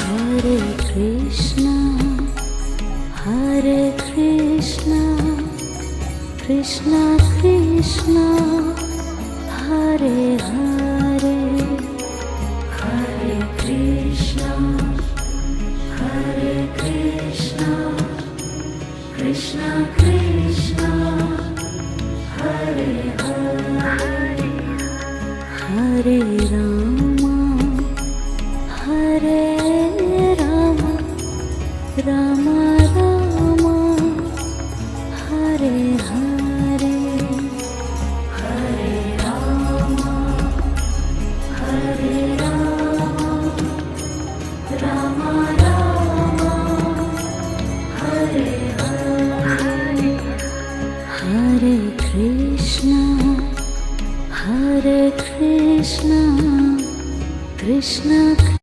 Hare Krishna, Hare Krishna, Krishna Krishna, Hare Hare, Hare Krishna, Hare Krishna, Krishna Krishna, Hare Hare, Hare Rama, Hare